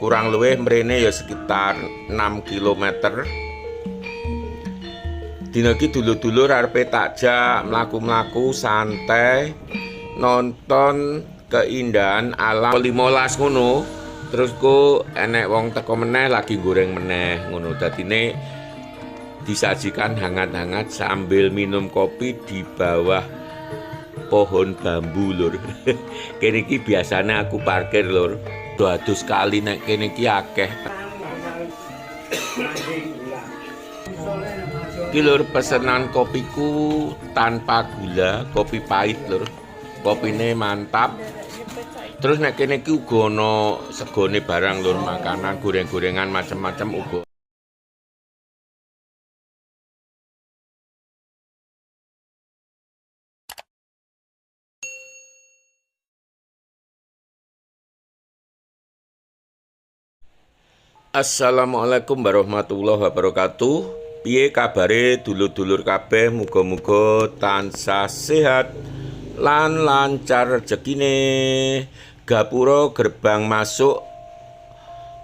kurang luwih mrene ya sekitar 6 km. Dina iki dulur-dulur arepe takjak mlaku-mlaku santai nonton keindahan alam 15 ngono. Terus ku enek wong teko meneh lagi goreng meneh ngono. Dadine disajikan hangat-hangat sambil minum kopi di bawah pohon bambu lur. Kene iki biasane aku parkir lur. Doadus kali nek kene iki akeh. Iki lur pesenan kopiku tanpa gula, kopi pahit lur. Kopine mantap. Terus nek kene iki uga ana segone barang lur, makanan goreng-gorengan macam-macam uga. Assalamualaikum warahmatullahi wabarakatuh. Piye kabare dulur-dulur kabeh, muga-muga tansah sehat lan lancar rezekine. Gapura gerbang masuk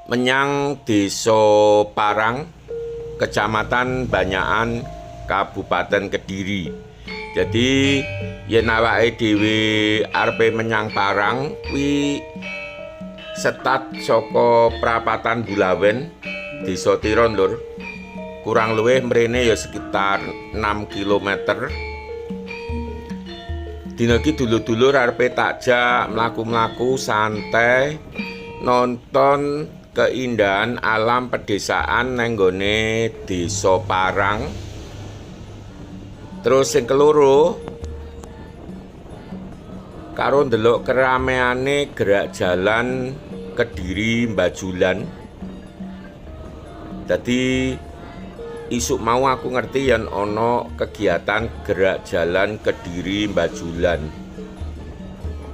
menyang Desa Parang, Kecamatan Banyakan, Kabupaten Kediri. Jadi yen awake dhewe arepe menyang Parang kuwi setat saka Prapatan Bulawen, Desa Tiron lur. Kurang luwih mrene ya sekitar 6 km. Dina iki dulur-dulur arepe takjak mlaku-mlaku santai nonton keindahan alam pedesaan nang nggone Desa Parang. Terus sing keloro karo ndelok kerameane gerak jalan Kediri Mbajulan. Dadi isuk mau aku ngerti yen ana kegiatan gerak jalan Kediri Mbajulan.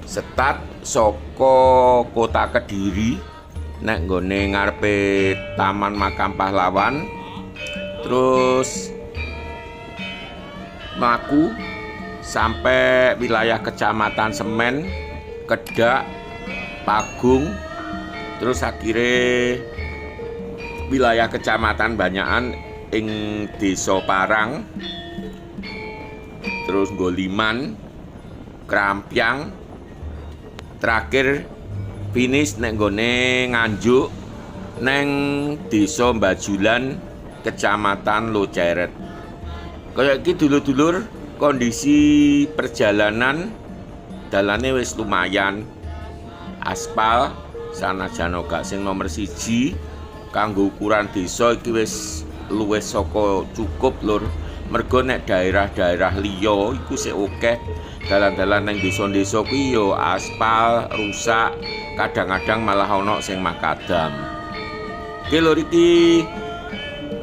Setat saka kota Kediri nek nggone ngarepe Taman Makam Pahlawan. Terus mlaku sampai wilayah Kecamatan Semen, Kedak, Pagung, terus akhirnya wilayah Kecamatan Banyakan ing Desa Parang, terus Goliman, Krampiang, terakhir finish nek nggone Nganjuk neng Desa Mbajulan, Kecamatan Loceret. Kaya iki dulur-dulur, kondisi perjalanan dalane wis lumayan. Aspal sanajan gak sing nomor 1 kanggo ukuran desa iki wis luwih saka cukup lur. Mergo nek daerah-daerah liya iku sik akeh dalan-dalan nang desa-desa kuwi ya aspal rusak, kadang-kadang malah ana sing makadam. Iki lur iki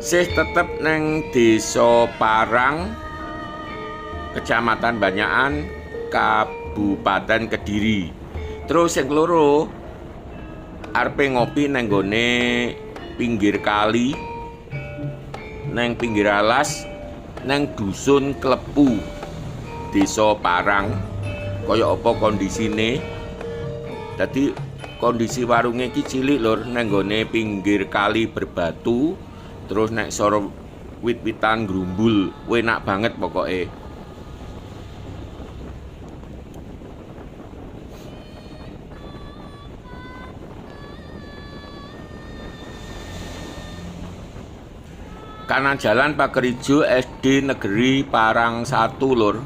sih tetep nang Desa Parang, Kecamatan Banyakan, Kabupaten Kediri. Terus yang keloro arepe ngopi nang nggone pinggir kali, nang pinggir alas, nang dusun Klepu, Desa Parang. Kaya apa kondisine? Dadi kondisi warunge iki cilik lur, nang nggone pinggir kali berbatu, terus nek soro wit-witan grumbul, enak banget pokoke. Kanan jalan Pager Ijo SD Negeri Parang 1 lur.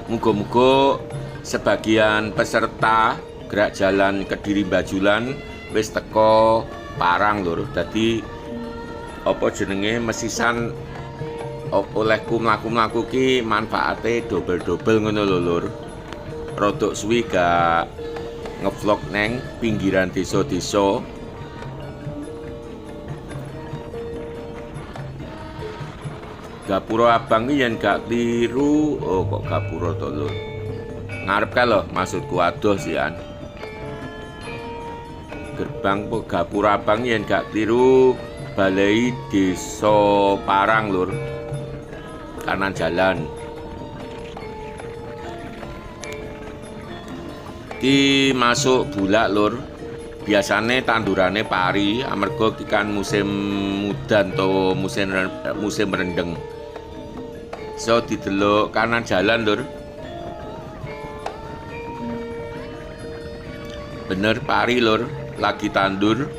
Muga-muga sebagian peserta gerak jalan Kediri Mbajulan wis teko Parang lur. Dadi apa jenenge mesisan olehku mlaku-mlaku ki manfaate dobel-dobel ngono lho lur. Rodok suwi gak ngevlog neng pinggiran desa-desa. Gapura Abang ki yen gak kliru, oh kok gapura to lur. Ngarep kae lho maksudku adoh sian. Gerbang Gapura Abang yen gak kliru Balai Desa Parang lur, kanan jalan. Ki masuk bulak lur, biasane tandurane pari, amarga ikan musim mudan atau musim rendeng. So didelok kanan jalan lur. Bener pari lur, lagi tandur.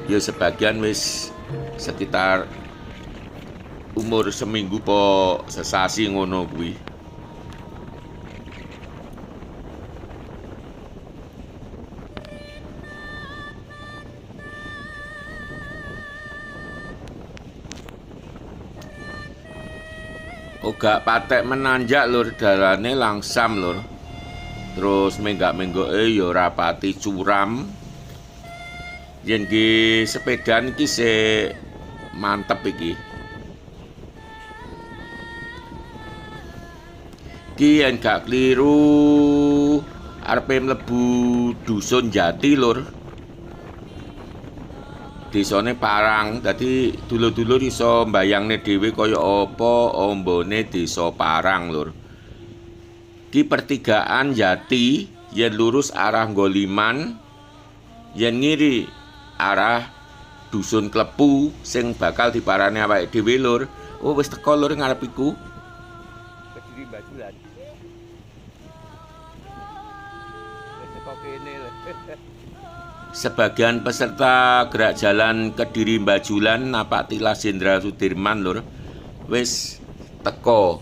Ya sebagian wis sekitar umur seminggu po sesasi ngono kuwi. Gak patek menanjak lur, dalane langsam lur. Terus menggak-menggoke ya rapati curam. Yen ki sepedaan iki sik mantep iki. Ki yen gak kliru arepe mlebu dusun Jati lur. Desane Parang, dadi dulur-dulur iso mbayangne dhewe kaya apa ambane Desa Parang lur. Ki pertigaan Jati, yen lurus arah Goliman, yen ngiri arah dusun Klepu sing bakal diparani awake dhewe lur. Oh wis teko lur ngarep iku. Kediri Bajulan. Wis teko kene lho. Sebagian peserta gerak jalan Kediri Bajulan napak tilas Jenderal Sudirman lur wis teko.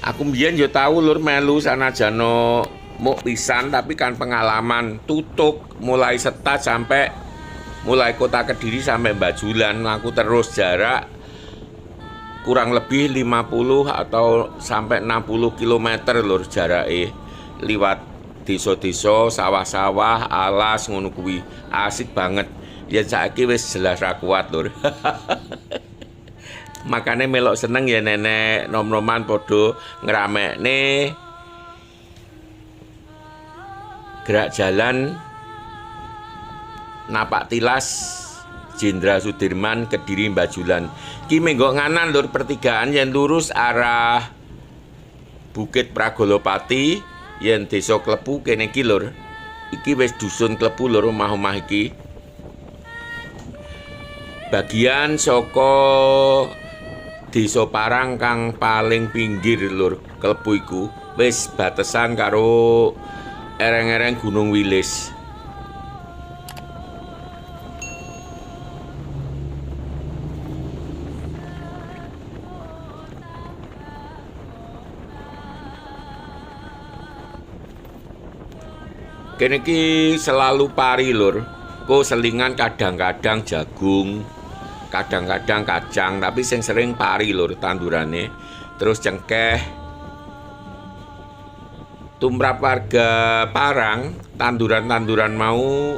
Aku mbiyen yo tahu lur melu sanajana muk pisan tapi kan pengalaman tutuk mulai Setat sampai mulai kota Kediri sampai Bajulan aku terus jarak kurang lebih 50 atau sampai 60 km lur jarake liwat desa-desa, sawah-sawah, alas ngono kuwi. Asik banget. Ya saiki wis jelas ra kuat lur. Makane melok seneng ya nenek nom-noman padha ngramekne gerak jalan napak tilas Jenderal Sudirman Kediri Bajulan. Ki menggo nganan lur pertigaan yen lurus arah Bukit Pragolopati. Yen Desa Klepu kene iki lur. Iki wis dusun Klepu lur omah-omah iki. Bagian saka Desa Parang kang paling pinggir lur Klepu iku wis batesan karo ereng-ereng Gunung Wilis. Kene iki selalu pari lur. Ku selingan kadang-kadang jagung, kadang-kadang kacang, tapi sing sering pari lur tandurane. Terus cengkeh. Tumrap warga Parang, tanduran-tanduran mau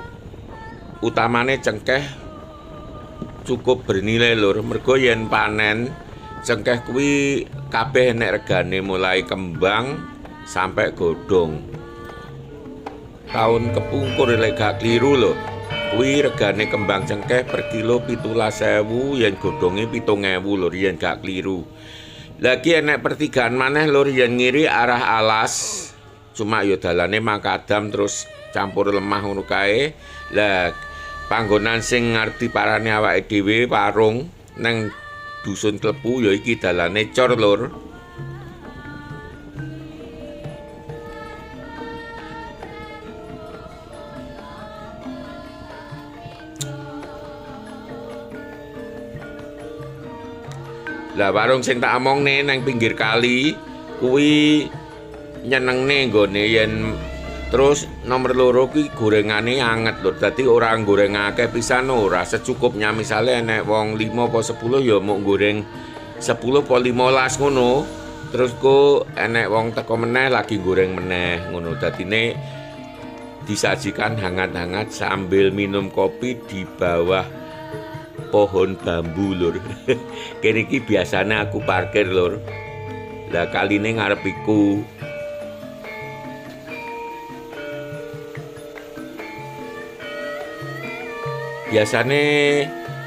utamane cengkeh cukup bernilai lur. Mergo yen panen cengkeh kuwi kabeh enek regane mulai kembang sampai godhong. Tahun kepungkur lek gak kliru lho. Kuwi regane kembang cengkeh per kilo 17.000 yen godhonge 7.000 lur yen gak kliru. Lagi enek pertigaan maneh lur yen ngiri arah alas. Cuma yo dalane makadam terus campur lemah ngono kae. Lah panggonan sing arep diparani awake dhewe warung nang dusun Klepu ya iki dalane cor lur. Lah warung sing tak omongne nang pinggir kali kuwi nyenengne nggone yen terus nomor loro kuwi gorengane anget lho. Dadi ora goreng akeh pisan ora secukupnya. Misale enek wong 5 apa 10 ya mung goreng 10 apa 15 ngono. Terus ku enek wong teko meneh lagi goreng meneh ngono. Dadine disajikan hangat-hangat sambil minum kopi di bawah pohon bambu lur. Kene iki biasane aku parkir lur. Lah kaline ngarep iku. biasane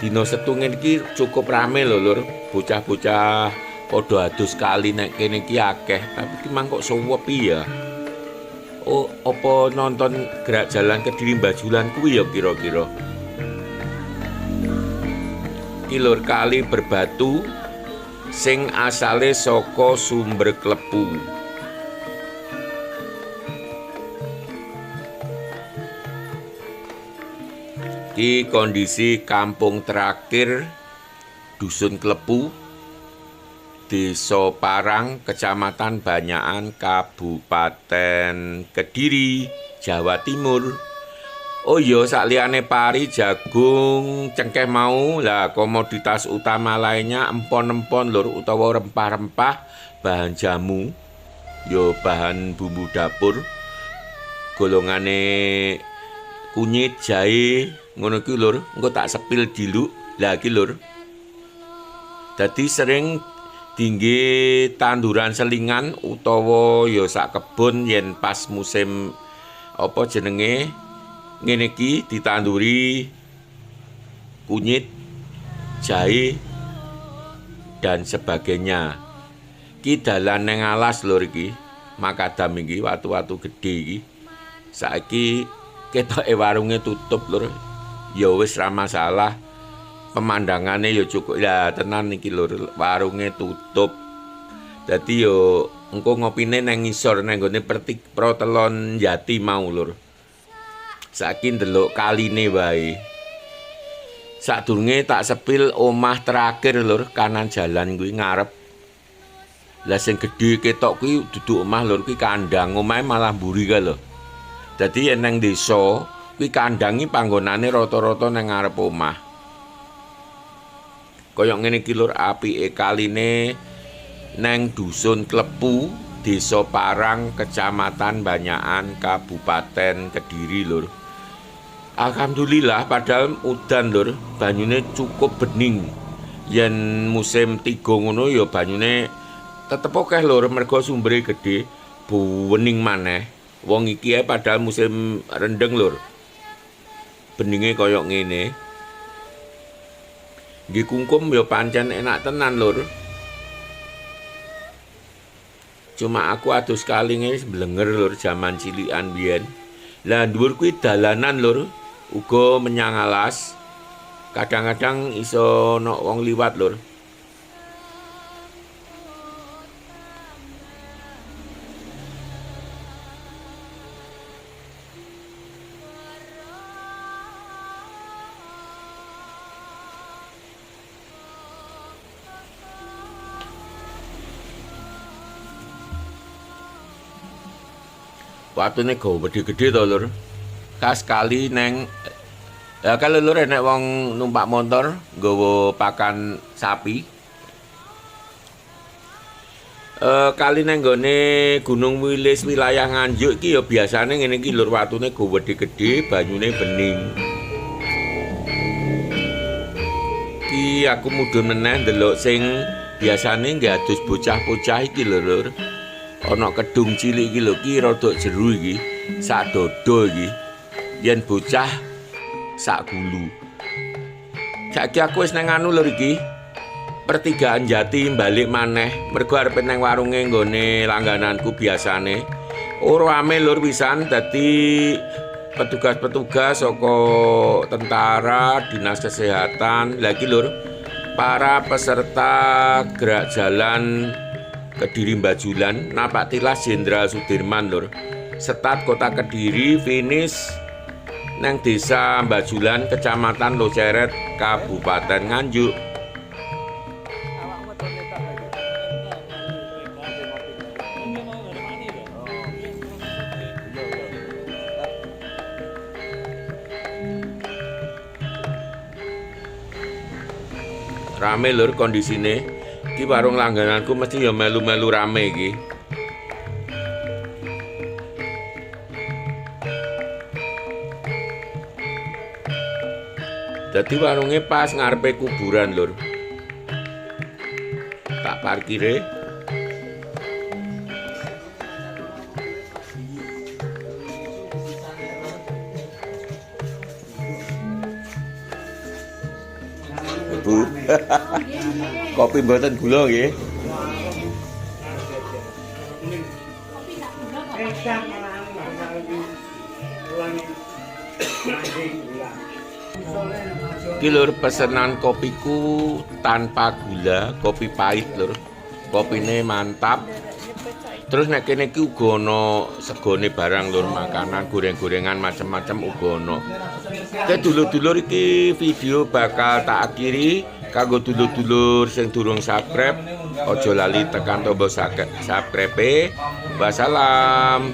dina setungin iki cukup rame lho Lur. Bocah-bocah padha adus kali nek kene iki akeh, tapi ki mang kok suwepi ya. Oh, apa nonton gerak jalan Kediri Bajulan kuwi ya kira-kira. Ki Lur kali berbatu sing asale saka sumber Klepu. Ki kondisi kampung terakhir Dusun Klepu, Desa Parang, Kecamatan Banyakan, Kabupaten Kediri, Jawa Timur. Oh iya, sakliyane pari, jagung, cengkeh mau, lah komoditas utama lainnya empon-empon Lur, utawa rempah-rempah, bahan jamu, yo bahan bumbu dapur, golongane kunyit, jahe, ngono ki Lur, engko tak sepil diluk. Lah iki Lur. Dadi sering tinggi tanduran selingan utawa ya sak kebun yen pas musim apa jenenge ngene iki ditanduri kunyit, jahe dan sebagainya. Ki dalan nang alas Lur iki, makadam iki watu-watu gedhe iki. Saiki ketoke warunge tutup Lur. Ya wis ra masalah. Pemandangane ya cukup ya tenan iki Lur, warunge tutup. Dadi yo engko ngopine nang ngisor nang gone Protelon Jati mau Lur. Saiki ndelok kaline wae. Sadurunge tak sepil omah terakhir Lur, kanan jalan kuwi ngarep. Lah sing gedhe ketok kuwi dudu omah Lur, kuwi kandang, omahe malah mburi ka lho. Dadi yen nang desa kuwi kandangi panggonane rata-rata nang ngarep omah. Kaya ngene iki Lur, apike kaline nang Dusun Klepu, Desa Parang, Kecamatan Banyakan, Kabupaten Kediri Lur. Alhamdulillah padahal udan Lur, banyune cukup bening. Yen musim 3 ngono ya banyune tetep akeh Lur, mergo sumbere gedhe, bening maneh. Wong iki ae padahal musim rendeng Lur. Beninge kaya ngene. Nggih kungkum ya pancen enak tenan Lur. Cuma aku adus kalinge blenger Lur jaman cilikan biyen. Lah dhuwur kuwi dalanan Lur, uga menyang alas. Kadang-kadang iso ana wong liwat Lur. Watune go gede-gede to Lur. Kas kali neng kalau Lur enek wong numpak motor nggawa pakan sapi. Kali neng gone Gunung Wilis wilayah Nganjuk iki ya biasane ngene iki Lur, watune go gede-gede, banyune bening. Ki aku mudhun meneh ndelok sing biasane nggih adus bocah-bocah iki lho Lur. Ana kedung cilik iki lho, ki rada jeru iki, sak dodo iki. Yen bocah sak gulu. Saiki aku wis nang anu Lur iki. Pertigaan Jati balik maneh, mergo arep nang warunge nggone langgananku biasane. Ora ame Lur pisan, dadi petugas-petugas saka tentara, dinas kesehatan, lagi Lur, para peserta gerak jalan Kediri Bajulan, napak tilas Jenderal Sudirman Lur. Setat Kota Kediri, finish nang Desa Bajulan, Kecamatan Loceret, Kabupaten Nganjuk. Rame Lur kondisine. Iki warung langgananku mesti ya melu-melu rame iki. Dadi warunge pas ngarepe kuburan Lur. Tak parkire. Bu. Kopi mboten gula nggih. Iki lur pesenan kopiku tanpa gula, kopi pahit lur. Kopine mantap. Terus nek kene iki uga ana segone barang lur, makanan, goreng-gorengan macam-macam uga ana. Oke dulur-dulur iki video bakal tak akhiri. Kanggo dulur-dulur sing durung subscribe, aja lali tekan tombol subscribe. Wassalam.